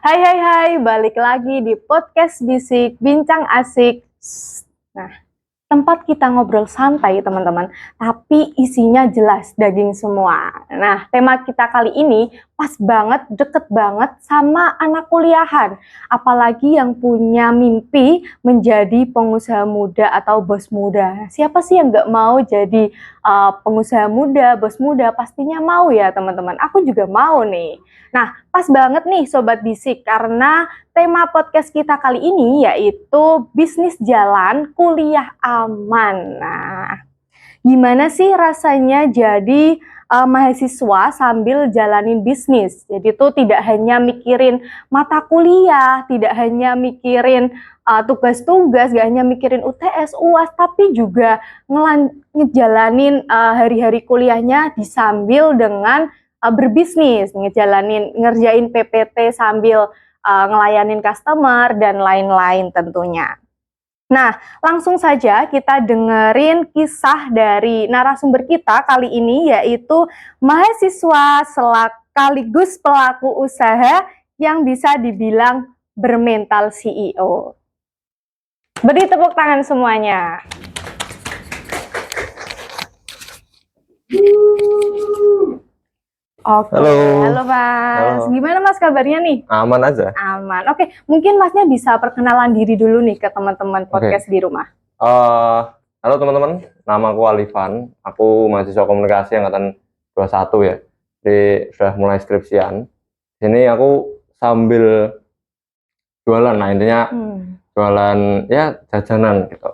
Hai hai hai, balik lagi di podcast Bisik Bincang Asik. Nah, tempat kita ngobrol santai teman-teman, tapi isinya jelas daging semua. Nah, tema kita kali ini pas banget, deket banget sama anak kuliahan. Apalagi yang punya mimpi menjadi pengusaha muda atau bos muda. Siapa sih yang nggak mau jadi pengusaha muda, bos muda? Pastinya mau ya teman-teman. Aku juga mau nih. Nah, pas banget nih Sobat Bisik, karena tema podcast kita kali ini yaitu bisnis jalan, kuliah aman. Nah, gimana sih rasanya jadi mahasiswa sambil jalanin bisnis? Jadi tuh tidak hanya mikirin mata kuliah, tidak hanya mikirin tugas-tugas, gak hanya mikirin UTS, UAS, tapi juga ngejalanin hari-hari kuliahnya disambil dengan berbisnis, ngerjain PPT sambil ngelayanin customer dan lain-lain tentunya. Nah, langsung saja kita dengerin kisah dari narasumber kita kali ini, yaitu mahasiswa sekaligus pelaku usaha yang bisa dibilang bermental CEO. Beri tepuk tangan semuanya. Oke, halo Mas. Halo. Gimana Mas kabarnya nih? Aman aja. Aman. Oke, mungkin Masnya bisa perkenalan diri dulu nih ke teman-teman podcast di rumah. Halo teman-teman, nama aku Alifan. Aku mahasiswa komunikasi angkatan 21 ya. Jadi sudah mulai skripsian. Sini aku sambil jualan, nah intinya jualan ya jajanan gitu.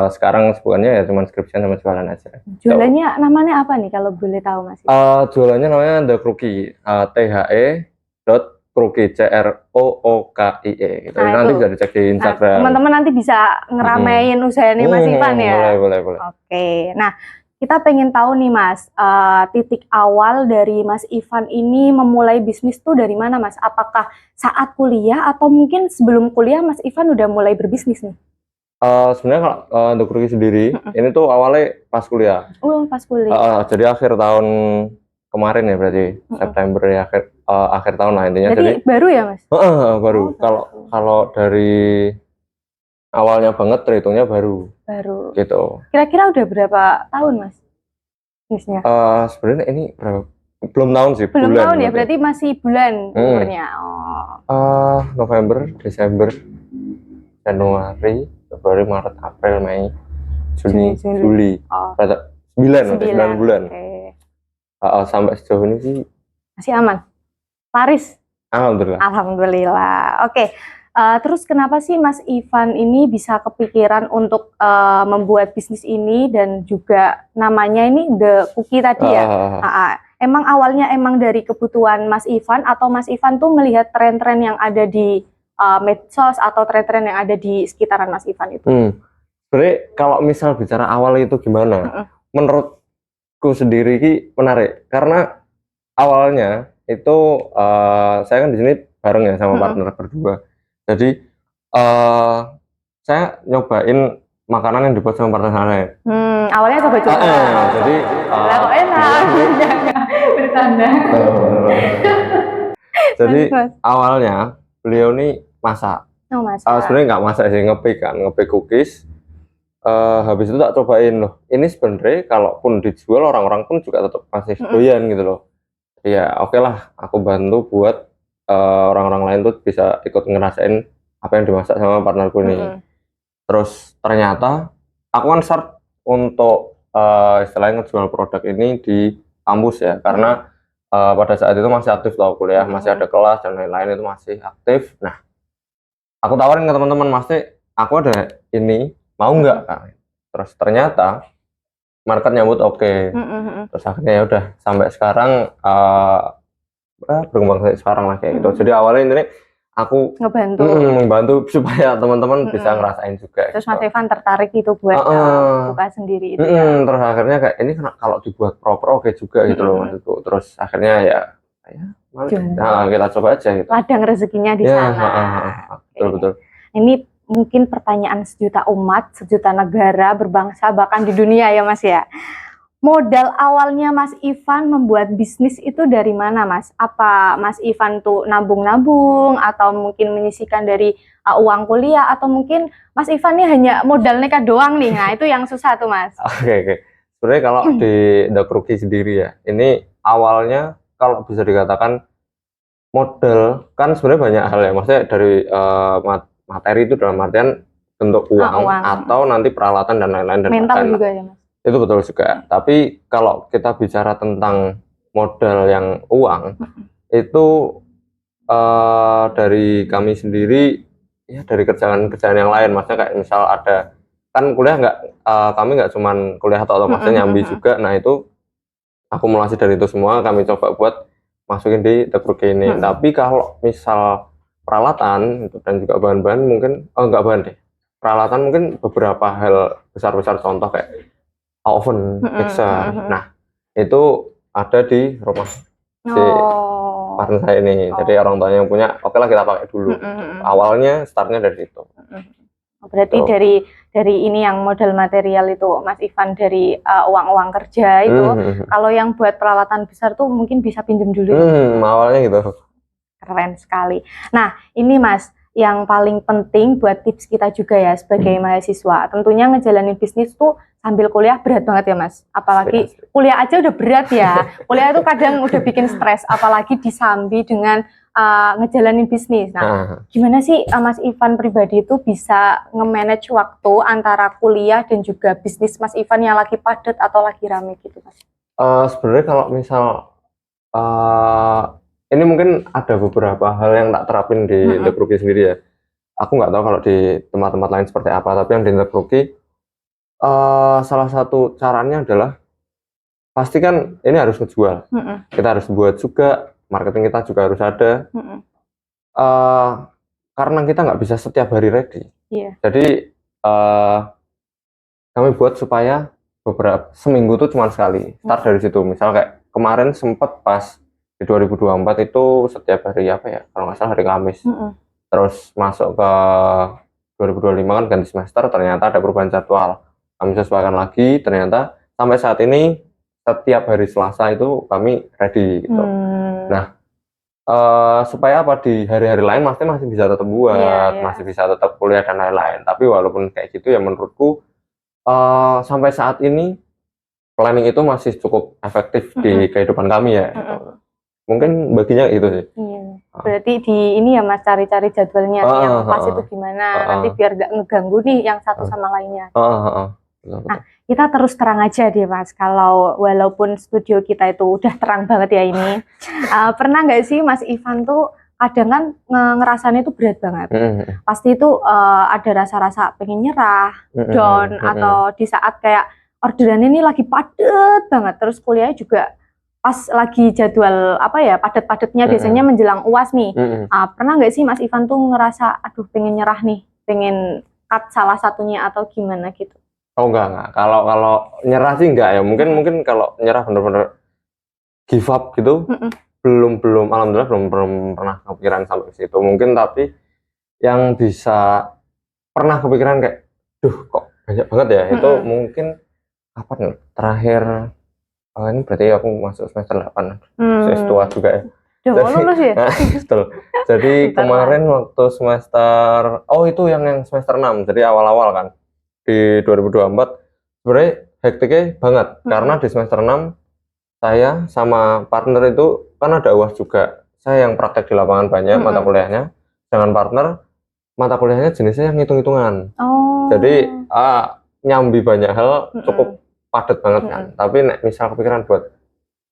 Sekarang sebutannya ya cuma skripsian sama jualan aja. Jualannya namanya apa nih kalau boleh tahu Mas? Jualannya namanya The Crookie, THE.Crookie, CROOKIE gitu. Nah, nanti itu bisa dicek di Instagram. Teman-teman nanti bisa ngeramein usahanya Mas Ivan ya. Boleh. Oke, nah kita pengen tahu nih Mas, titik awal dari Mas Ivan ini memulai bisnis tuh dari mana Mas? Apakah saat kuliah atau mungkin sebelum kuliah Mas Ivan udah mulai berbisnis nih? Sebenarnya kalau The Crookie sendiri, ini tuh awalnya pas kuliah. Pas kuliah. Jadi akhir tahun kemarin ya berarti September ya akhir tahun lah intinya. Jadi baru ya Mas? Baru. Kalau dari awalnya banget terhitungnya baru. Gitu. Kira-kira udah berapa tahun Mas bisnisnya? Sebenarnya ini berapa? Belum tahun sih. Belum bulan, tahun ya, berarti masih bulan umurnya. November, Desember, Januari, Februari, Maret, April, Mei, Juni, Juli. 9 bulan. Okay. Sampai sejauh ini sih masih aman. Laris. Alhamdulillah. Oke. Terus kenapa sih Mas Ivan ini bisa kepikiran untuk membuat bisnis ini dan juga namanya ini The Crookie tadi ya? Emang awalnya dari kebutuhan Mas Ivan atau Mas Ivan tuh melihat tren-tren yang ada di medsos atau tren-tren yang ada di sekitaran Mas Ivan itu? Sebenarnya kalau misal bicara awal itu gimana? Menurutku sendiri ini menarik karena awalnya itu saya kan di sini bareng ya sama partner berdua. Jadi saya nyobain makanan yang dibuat sama partner saya. Awalnya coba-coba. Jadi kok enak. Bercanda. Jadi awalnya beliau nih masak. Sebenarnya nggak masak sih, ngepik cookies. Habis itu tak cobain loh. Ini sebenarnya kalaupun dijual orang-orang pun juga tetap masih doyan gitu loh. Ya oke lah, aku bantu buat orang-orang lain tuh bisa ikut ngerasain apa yang dimasak sama partnerku ini. Terus ternyata aku kan start untuk istilahnya ngejual produk ini di kampus ya, karena pada saat itu masih aktif tau kuliah, masih ada kelas dan lain-lain itu masih aktif. Nah, aku tawarin ke teman-teman, Mas, aku ada ini, mau nggak? Terus ternyata market nyambut oke. Terus akhirnya ya udah sampai sekarang berkembang sampai sekarang lah kayak gitu. Jadi awalnya ini aku ngebantu supaya teman-teman bisa ngerasain juga. Terus Mas Ivan tertarik itu buat buka sendiri itu. Terus akhirnya kayak ini kalau dibuat proper oke juga gitu loh maksudku. Terus akhirnya ya kita coba aja gitu. Ladang rezekinya di sana. Betul. Ini mungkin pertanyaan sejuta umat, sejuta negara, berbangsa, bahkan di dunia ya Mas ya. modal awalnya Mas Ivan membuat bisnis itu dari mana, Mas? Apa Mas Ivan tuh nabung-nabung atau mungkin menyisihkan dari uang kuliah atau mungkin Mas Ivan nih hanya modal nekat doang nih? Nah, itu yang susah tuh, Mas. Oke. Sebenarnya kalau di The Crookie sendiri ya, ini awalnya kalau bisa dikatakan modal kan sebenarnya banyak hal ya. Maksudnya dari materi itu dalam artian bentuk uang atau nanti peralatan dan lain-lain dan mental juga ya, Mas. Itu betul juga. Tapi kalau kita bicara tentang modal yang uang, itu dari kami sendiri, ya dari kerjaan-kerjaan yang lain. Maksudnya kayak misal ada, kan kuliah kami nggak cuman kuliah atau maksudnya nyambi juga. Nah itu akumulasi dari itu semua kami coba buat masukin di The Crookie ini. Tapi kalau misal peralatan dan juga bahan-bahan mungkin, nggak bahan deh. Peralatan mungkin beberapa hal besar-besar contoh kayak oven, mixer. Nah, itu ada di rumah si partner saya ini. Jadi orang tuanya yang punya, oke lah kita pakai dulu. Awalnya startnya dari situ. Berarti dari ini yang modal material itu Mas Ivan dari uang-uang kerja itu. Kalau yang buat peralatan besar tuh mungkin bisa pinjam dulu. Awalnya gitu. Keren sekali. Nah, ini Mas, yang paling penting buat tips kita juga ya sebagai mahasiswa. Tentunya ngejalanin bisnis tuh sambil kuliah berat banget ya, Mas. Apalagi kuliah aja udah berat ya. Kuliah itu kadang udah bikin stres, apalagi disambi dengan ngejalanin bisnis. Nah, gimana sih Mas Ivan pribadi itu bisa nge-manage waktu antara kuliah dan juga bisnis Mas Ivan yang lagi padat atau lagi rame gitu, Mas? Sebenarnya kalau misal ini mungkin ada beberapa hal yang tak terapin di The Crookie sendiri ya. Aku nggak tahu kalau di tempat-tempat lain seperti apa, tapi yang di The Crookie salah satu caranya adalah pasti kan ini harus ngejual. Kita harus buat juga, marketing kita juga harus ada. Karena kita nggak bisa setiap hari ready. Jadi kami buat supaya seminggu tuh cuma sekali. Start dari situ. Misal kayak kemarin sempet pas di 2024 itu setiap hari apa ya, kalau nggak salah hari Kamis. Terus masuk ke 2025 kan ganti semester, ternyata ada perubahan jadwal. Kami sesuaikan lagi, ternyata sampai saat ini setiap hari Selasa itu kami ready gitu. Nah, supaya apa, di hari-hari lain masih bisa tetap buat, masih bisa tetap kuliah dan lain-lain. Tapi walaupun kayak gitu ya menurutku sampai saat ini planning itu masih cukup efektif di kehidupan kami ya. Mungkin baginya itu sih. Berarti di ini ya Mas, cari-cari jadwalnya yang pas itu gimana, nanti biar gak ngeganggu nih yang satu sama lainnya. Nah, kita terus terang aja deh Mas, kalau walaupun studio kita itu udah terang banget ya ini, pernah nggak sih Mas Ivan tuh kadang kan ngerasanya itu berat banget. Pasti itu ada rasa-rasa pengen nyerah, down, atau di saat kayak orderan ini lagi padet banget, terus kuliahnya juga pas lagi jadwal apa ya padat-padatnya biasanya menjelang UAS nih. Pernah nggak sih Mas Ivan tuh ngerasa aduh pengen nyerah nih, pengen cut salah satunya atau gimana gitu? Oh enggak. Kalau nyerah sih enggak ya. Mungkin kalau nyerah bener-bener give up gitu, belum alhamdulillah belum pernah kepikiran sampai situ. Mungkin tapi yang bisa pernah kepikiran kayak duh kok banyak banget ya, itu mungkin kapan ya? Terakhir ini berarti aku masuk semester 8. Saya tua juga ya. Jadi kemarin waktu semester itu yang semester 6, jadi awal-awal kan di 2024 sebenarnya hektiknya banget karena di semester 6 saya sama partner itu kan ada UAS juga. Saya yang praktek di lapangan banyak mata kuliahnya, dengan partner mata kuliahnya jenisnya yang hitung-hitungan. Jadi nyambi banyak hal, cukup padat banget kan. Tapi misal kepikiran buat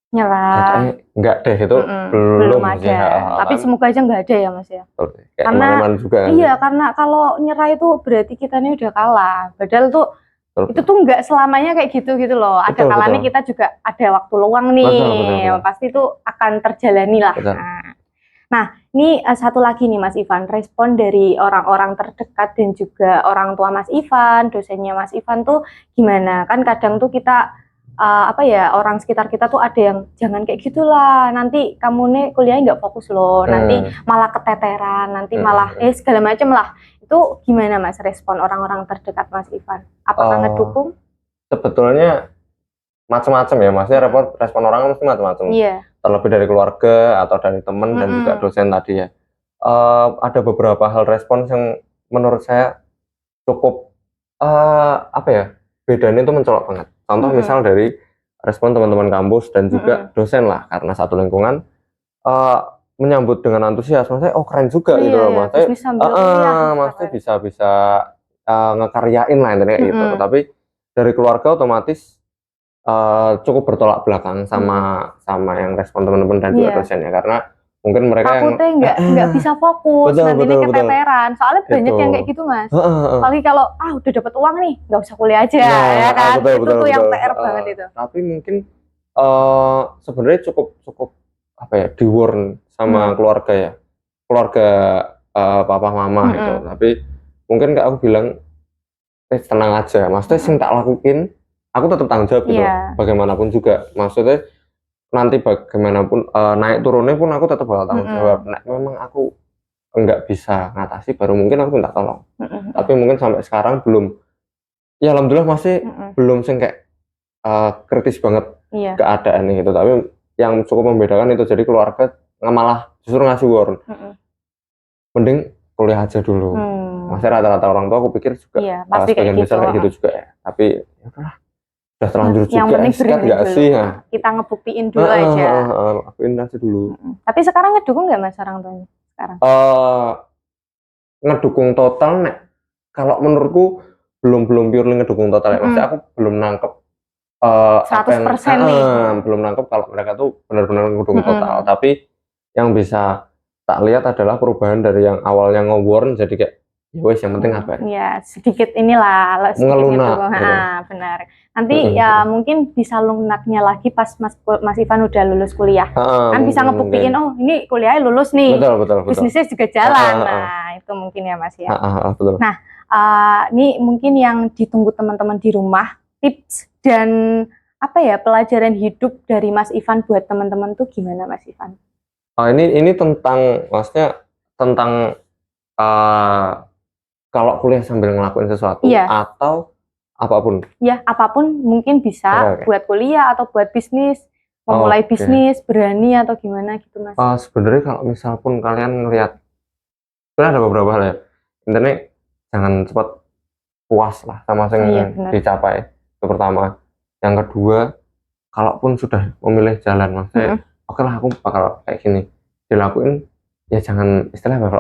nyerah, enggak deh, itu belum ada. Ya, tapi semoga aja nggak ada ya Mas ya. Karena juga, iya kan. Karena kalau nyerah itu berarti kita ini udah kalah. Padahal tuh itu tuh nggak selamanya kayak gitu loh. Ada kalanya kita juga ada waktu luang nih. Pasti itu akan terjalani lah. Nah, ini satu lagi nih Mas Ivan, respon dari orang-orang terdekat dan juga orang tua Mas Ivan, dosennya Mas Ivan tuh gimana? Kan kadang tuh kita orang sekitar kita tuh ada yang jangan kayak gitulah, nanti kamu nih kuliahnya nggak fokus loh, nanti malah keteteran, nanti malah segala macam lah. Itu gimana Mas respon orang-orang terdekat Mas Ivan? Apakah ngedukung? Sebetulnya macam-macam ya, maksudnya respon orang kan mesti macam-macam. Terlebih dari keluarga atau dari teman dan juga dosen tadi ya. Ada beberapa hal respon yang menurut saya cukup apa ya, bedanya itu mencolok banget. Contoh misal dari respon teman-teman kampus dan juga dosen lah, karena satu lingkungan menyambut dengan antusias, maksudnya oh keren juga gitu loh, maksudnya bisa ngekaryain lah intinya gitu. Tapi dari keluarga otomatis cukup bertolak belakang sama yang respon teman-teman dan juga dosennya, karena mungkin mereka takutnya nggak bisa fokus, nanti ini keteteran. Soalnya banyak yang kayak gitu mas. Apalagi kalau udah dapat uang nih, nggak usah kuliah aja, ya kan? Itu tuh yang PR banget itu. Tapi mungkin sebenarnya cukup apa ya, di warn sama keluarga ya, keluarga papa mama gitu. Tapi mungkin kayak aku bilang, tenang aja, maksudnya sing tak lakuin, aku tetap tanggung jawab gitu. Bagaimanapun juga, maksudnya nanti bagaimanapun naik turunnya pun aku tetap bakal tanggung jawab. Nah, memang aku nggak bisa ngatasi, baru mungkin aku minta tolong. Tapi mungkin sampai sekarang belum, ya alhamdulillah masih belum sing kayak kritis banget keadaan gitu. Tapi yang cukup membedakan itu, jadi keluarga malah justru ngasih warn, mending kuliah aja dulu. Maksudnya rata-rata orang tua aku pikir juga sebagian besar kayak gitu juga ya. Tapi ya udahlah, udah terlanjur juga, yang penting nggak sih ya? Kita ngebuktiin dulu aja. Lakuin aja dulu. Tapi sekarang ngedukung nggak mas orang tuanya sekarang? Ngedukung total nek, kalau menurutku belum purely ngedukung total ya. Maksudnya aku belum nangkep 100% nih. Belum nangkep kalau mereka tuh benar-benar ngedukung total. Tapi yang bisa tak lihat adalah perubahan dari yang awalnya nge-warn jadi kayak ya wes, yang penting apa ya sedikit inilah ngelunak gitu. Benar. Nanti ya mungkin bisa lunaknya lagi pas Mas Ivan udah lulus kuliah, kan bisa ngebuktiin oh ini kuliahnya lulus nih, betul. bisnisnya juga jalan. Nah itu mungkin ya Mas ya. Betul. Nah ini mungkin yang ditunggu teman-teman di rumah, tips dan apa ya, pelajaran hidup dari Mas Ivan buat teman-teman tuh gimana Mas Ivan? Ini tentang, maksudnya tentang kalau kuliah sambil ngelakuin sesuatu atau apapun. Ya, apapun mungkin bisa buat kuliah atau buat bisnis, memulai bisnis, berani atau gimana gitu Mas. Sebenarnya kalau misal pun kalian ngelihat, sebenarnya ada beberapa hal ya. Intinya jangan cepat puas lah sama yang dicapai. Itu pertama. Yang kedua, kalaupun sudah memilih jalan, maksudnya oke lah aku bakal kayak gini, dilakuin, ya jangan istilahnya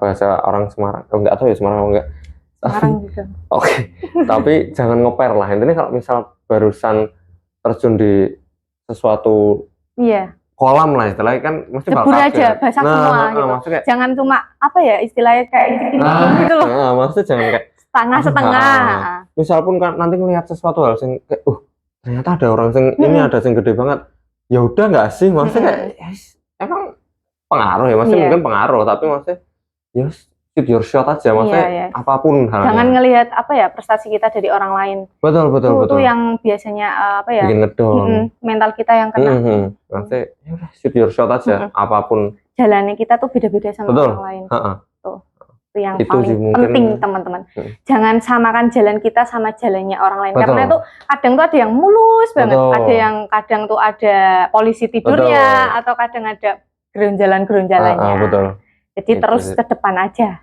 bahasa orang Semarang, enggak tahu ya Semarang enggak. Semarang juga. Tapi jangan ngeper lah. Intinya kalau misal barusan terjun di sesuatu kolam lah istilahnya, kan mesti bakal aja basah semua gitu. Maksudnya, jangan cuma apa ya istilahnya kayak gitu loh. Maksudnya jangan kayak setengah-setengah. Misal pun kan nanti ngelihat sesuatu hal sing kayak ternyata ada orang sing ini ada sing gede banget. Ya udah nggak sih, maksudnya kayak emang pengaruh ya, maksudnya mungkin pengaruh, tapi maksudnya ya shoot your shot aja, maksudnya apapun halnya. Jangan ngelihat apa ya prestasi kita dari orang lain. Betul. Itu yang biasanya apa ya, bikin ngedon. Mental kita yang kena. Maksudnya ya udah shoot your shot aja, apapun. Jalannya kita tuh beda-beda sama orang lain. Tuh. Itu yang itu paling penting teman-teman. Jangan samakan jalan kita sama jalannya orang lain. Karena itu kadang tuh ada yang mulus banget, ada yang kadang tuh ada polisi tidurnya, atau kadang ada gerunjalan-gerunjalannya. Jadi terus ke depan aja.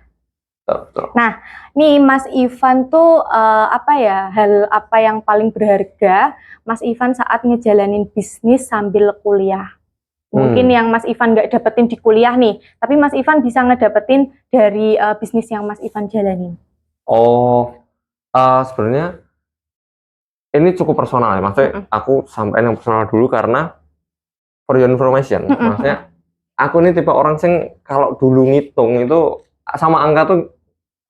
Nah, nih Mas Ivan tuh apa ya, hal apa yang paling berharga Mas Ivan saat ngejalanin bisnis sambil kuliah? Mungkin yang Mas Ivan nggak dapetin di kuliah nih, tapi Mas Ivan bisa ngedapetin dari bisnis yang Mas Ivan jalanin. Sebenarnya ini cukup personal ya, maksudnya aku sampaikan yang personal dulu karena for your information, maksudnya aku ini tipe orang sing kalau dulu ngitung itu sama angka tuh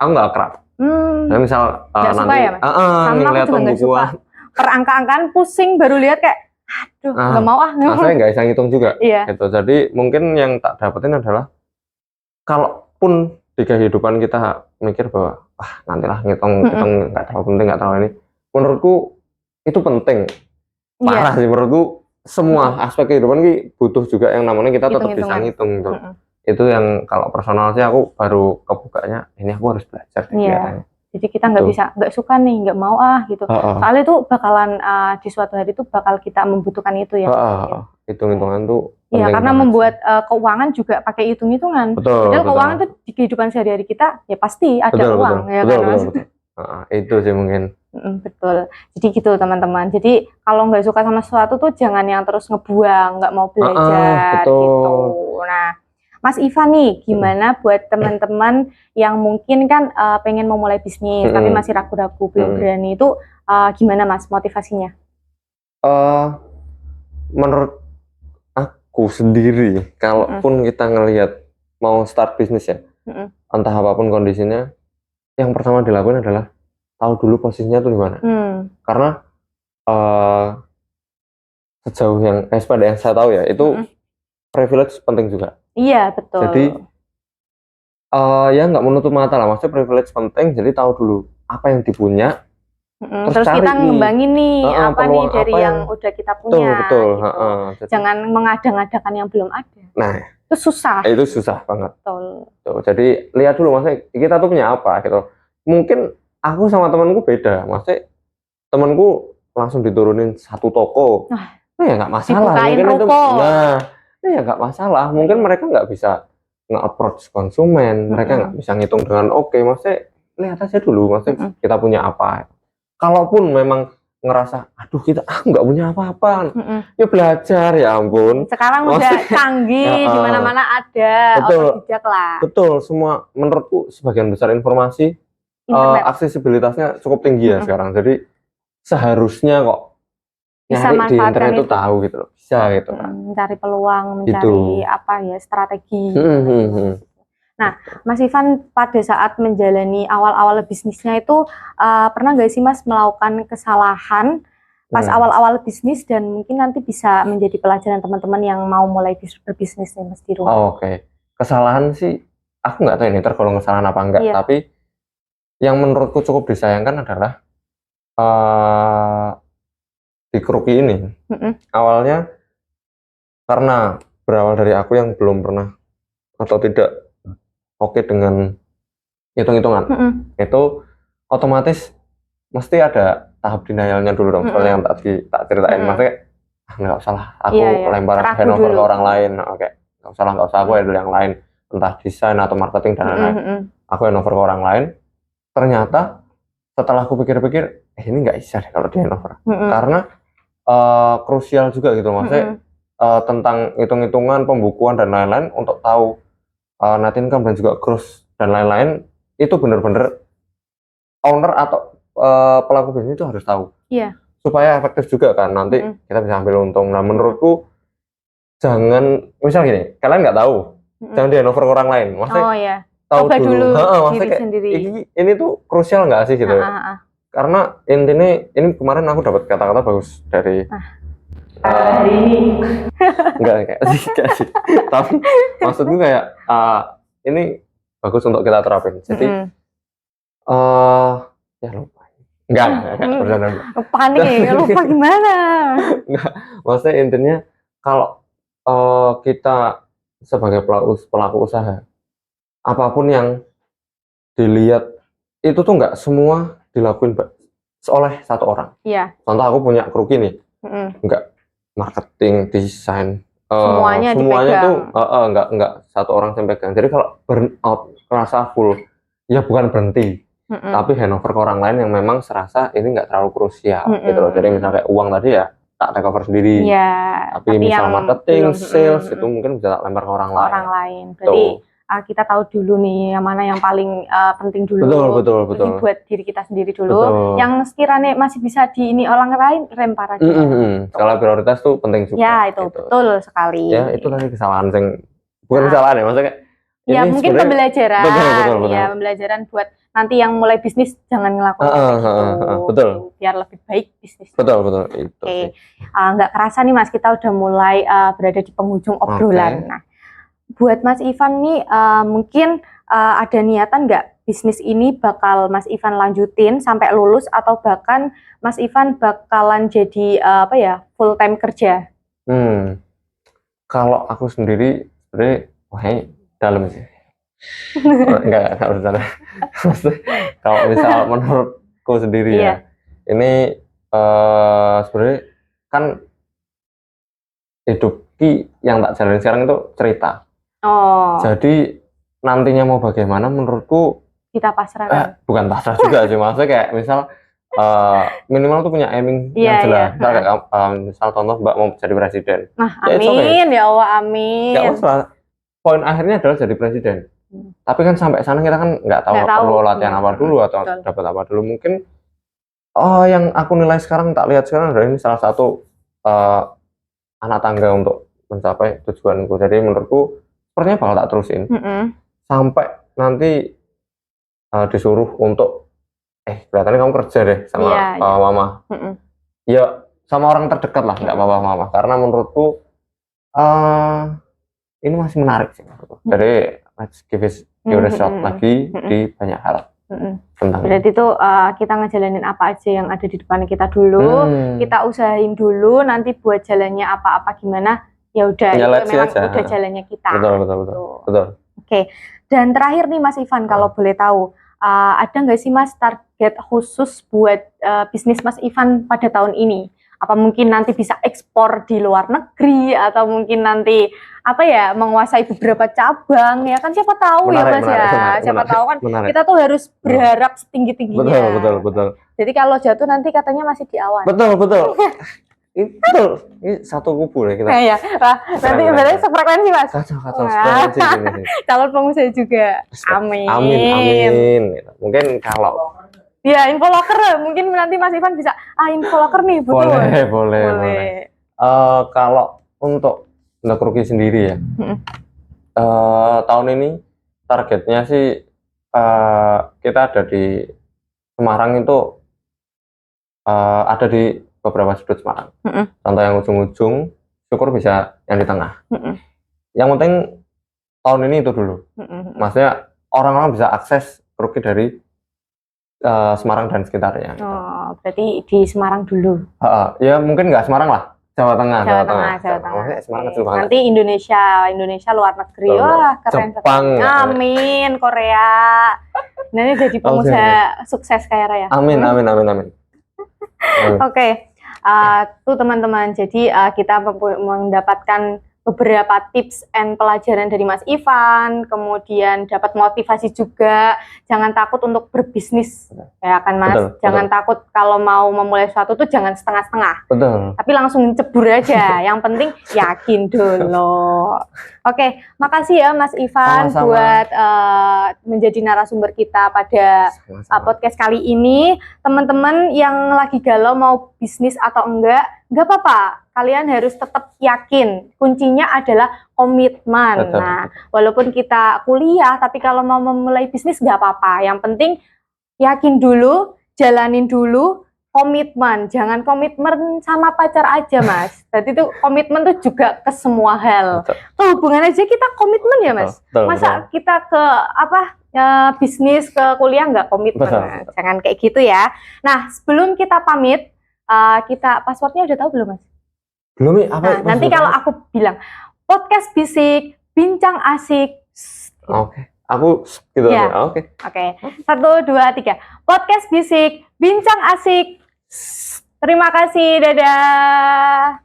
aku nggak akrab. Nah, misal nanti ngeliat pembukuan per angka-angkaan pusing, baru lihat kayak aduh nggak mau maksudnya nggak bisa ngitung juga gitu. Jadi mungkin yang tak dapetin adalah kalaupun di kehidupan kita mikir bahwa nantilah ngitung nggak terlalu penting, nggak terlalu ini, menurutku itu penting parah sih menurutku. Semua aspek kehidupan ini butuh juga yang namanya kita tetap bisa ngitung gitu. Itu yang kalau personal sih aku baru kebukanya ini aku harus belajar kelihatannya Jadi kita nggak suka nih, nggak mau gitu. Soalnya itu bakalan di suatu hari itu bakal kita membutuhkan itu ya. Hitung-hitungan tuh. Iya, karena membuat keuangan juga pakai hitung-hitungan. Padahal keuangan itu di kehidupan sehari-hari kita ya pasti ada uang, ya kan Mas? Itu sih mungkin. Betul. Jadi gitu teman-teman. Jadi kalau nggak suka sama sesuatu tuh jangan yang terus ngebuang, nggak mau belajar gitu. Nah, Mas Ivan nih, gimana buat teman-teman yang mungkin kan pengen memulai bisnis tapi masih ragu-ragu, belum berani itu gimana Mas motivasinya? Menurut aku sendiri, kalaupun kita ngelihat mau start bisnis ya, entah apapun kondisinya, yang pertama dilakukan adalah tahu dulu posisinya tuh di mana. Karena sejauh yang pada yang saya tahu ya, itu privilege penting juga. Iya, betul. Jadi ya nggak menutup mata lah, maksudnya privilege penting, jadi tahu dulu apa yang dipunya. Terus kita ngembangin nih apa nih dari yang udah kita punya. Betul. Gitu. Jangan mengada-ngadakan yang belum ada. Nah, itu susah. Itu susah banget. Betul. Tuh, jadi lihat dulu maksudnya kita tuh punya apa gitu. Mungkin aku sama temanku beda, maksudnya temanku langsung diturunin satu toko. Nah, ya nggak masalah. Mungkin itu, ya nggak masalah. Mungkin mereka nggak bisa nge-approach konsumen, mereka nggak bisa ngitung dengan maksudnya lihat aja dulu, maksudnya kita punya apa. Kalaupun memang ngerasa, aduh kita nggak punya apa-apa, ya belajar, ya ampun. Sekarang udah canggih, di mana-mana ada, otodidak lah. Betul, semua menurutku sebagian besar informasi, aksesibilitasnya cukup tinggi ya sekarang. Jadi seharusnya kok bisa nyari di internet itu tahu gitu loh, bisa gitu kan. Mencari peluang, mencari strategi. Nah, Mas Ivan pada saat menjalani awal-awal bisnisnya itu pernah nggak sih Mas melakukan kesalahan pas awal-awal bisnis dan mungkin nanti bisa menjadi pelajaran teman-teman yang mau mulai berbisnis nih Mas di rumah? Oke. Kesalahan sih aku nggak tahu ini tergolong kesalahan apa enggak, tapi yang menurutku cukup disayangkan adalah di Kruki ini awalnya karena berawal dari aku yang belum pernah atau tidak oke dengan hitung-hitungan, itu otomatis mesti ada tahap denialnya dulu dong, seperti yang tadi tak ceritain. Maksudnya nggak usah lah, aku lempar handover ke orang lain. Nggak usah aku handle yang lain, entah desain atau marketing dan lain-lain. Aku handover ke orang lain. Ternyata setelah aku pikir-pikir, ini nggak bisa deh kalau di handover, karena krusial juga gitu, maksudnya tentang hitung-hitungan, pembukuan dan lain-lain untuk tahu net income dan juga gross dan lain-lain, itu benar-benar owner atau pelaku bisnis itu harus tahu. Supaya efektif juga kan, nanti kita bisa ambil untung. Nah, menurutku jangan, misal gini, kalian nggak tahu, jangan di handover ke orang lain, maksudnya tahu dulu diri sendiri. Ini tuh krusial nggak sih gitu. Karena intinya ini kemarin aku dapat kata-kata bagus dari hari ini. Enggak sih. Tapi maksudku kayak ini bagus untuk kita terapin. Jadi ya lupa. Enggak bercanda. Panik ya, lupa gimana? Enggak. Maksudnya intinya kalau kita sebagai pelaku usaha, apapun yang dilihat itu tuh nggak semua dilakuin oleh satu orang. Contoh aku punya Kruki nih, nggak marketing, desain, semuanya tuh nggak satu orang yang pegang. Jadi kalau burn out, rasa full, ya bukan berhenti, tapi handover ke orang lain yang memang serasa ini nggak terlalu krusial gitu loh. Jadi misalnya kayak uang tadi ya tak take over sendiri, tapi misal marketing, sales itu mungkin bisa tak lempar ke orang lain. Berarti kita tahu dulu nih yang mana yang paling penting dulu. Betul. Jadi buat diri kita sendiri dulu. Yang sekiranya masih bisa di orang lain, lempar aja. Skala prioritas tuh penting juga. Ya, itu betul sekali. Ya, itu tadi kesalahan bukan kesalahan ya, maksudnya ya mungkin pembelajaran. Betul. Ya, pembelajaran buat nanti yang mulai bisnis jangan ngelakuin betul. Biar lebih baik bisnis. Betul itu. Oke. Nggak kerasa nih Mas, kita udah mulai berada di penghujung obrolan. Nah, buat Mas Ivan nih mungkin ada niatan nggak bisnis ini bakal Mas Ivan lanjutin sampai lulus atau bahkan Mas Ivan bakalan jadi full time kerja? Kalau aku sendiri sebenarnya dalam sih. Enggak bercanda. Maksudnya kalau misal menurutku sendiri ya, ini sebenarnya kan hidup yang tak jalani sekarang itu cerita. Jadi nantinya mau bagaimana menurutku kita pasrah. Bukan pasrah juga sih, maksudnya kayak misal minimal tuh punya aiming yang jelas. Misal contoh Mbak mau jadi presiden. Amin ya Allah, amin. Gak masalah. Poin akhirnya adalah jadi presiden. Tapi kan sampai sana kita kan nggak tahu perlu latihan apa dulu atau dapat apa dulu. Mungkin yang aku nilai sekarang, tak lihat sekarang adalah ini salah satu anak tangga untuk mencapai tujuanku. Jadi menurutku sepertinya bakal tak terusin sampai nanti disuruh untuk kelihatannya kamu kerja deh sama mama. Ya sama orang terdekat lah, nggak apa-apa mama. Karena menurutku ini masih menarik sih. Jadi let's give it a shot lagi di banyak hal. Berarti itu kita ngejalanin apa aja yang ada di depan kita dulu, kita usahain dulu, nanti buat jalannya apa-apa gimana, ya udah itu memang aja. Udah jalannya kita. Betul. Oke. Dan terakhir nih Mas Ivan, kalau boleh tahu, ada nggak sih Mas target khusus buat bisnis Mas Ivan pada tahun ini? Apa mungkin nanti bisa ekspor di luar negeri, atau mungkin nanti menguasai beberapa cabang, ya kan siapa tahu Mas ya. Siapa tahu kan kita tuh harus berharap setinggi-tingginya. Betul. Jadi kalau jatuh nanti katanya masih di awan. Betul. Ini satu kubu ya kita. Iya. Nanti berarti sefrekuensi Mas. Kacau frekuensi gini. Calon pengusaha juga. Amin. Mungkin kalau infoloker, mungkin nanti Mas Ivan bisa infoloker nih, betul. Boleh. Kalau untuk Ruki sendiri ya, tahun ini targetnya sih kita ada di Semarang itu ada di beberapa sudut Semarang. Contoh yang ujung-ujung, syukur bisa yang di tengah. Yang penting tahun ini itu dulu. Maksudnya orang-orang bisa akses Ruki dari Semarang dan sekitarnya. Berarti di Semarang dulu. Ya mungkin nggak Semarang lah, Jawa Tengah. Semarang kecil banget. Nanti Indonesia luar negeri, wah keren. Jepang. Amin, Korea. Nanti jadi pengusaha sukses kayak Raya. Amin. Oke. Tuh teman-teman, jadi kita mendapatkan beberapa tips and pelajaran dari Mas Ivan, kemudian dapat motivasi juga. Jangan takut untuk berbisnis, ya kan Mas? Jangan takut kalau mau memulai sesuatu tuh jangan setengah-setengah. Tapi langsung cebur aja. Yang penting yakin dulu. Oke, makasih ya Mas Ivan buat menjadi narasumber kita pada podcast kali ini. Teman-teman yang lagi galau mau bisnis atau enggak apa-apa. Kalian harus tetap yakin. Kuncinya adalah komitmen. Nah, walaupun kita kuliah, tapi kalau mau memulai bisnis nggak apa-apa. Yang penting yakin dulu, jalanin dulu, komitmen. Jangan komitmen sama pacar aja, Mas. Jadi itu komitmen tuh juga ke semua hal. Ke hubungan aja kita komitmen ya, Mas. Masa kita ke bisnis, ke kuliah nggak komitmen? Nah, jangan kayak gitu ya. Nah, sebelum kita pamit, kita passwordnya udah tahu belum, Mas? Belum ya? Nanti kalau aku bilang podcast bisik, bincang asik. Oke. Aku gitu ya. Oke. 1, 2, 3. Podcast bisik, bincang asik. Terima kasih, dadah.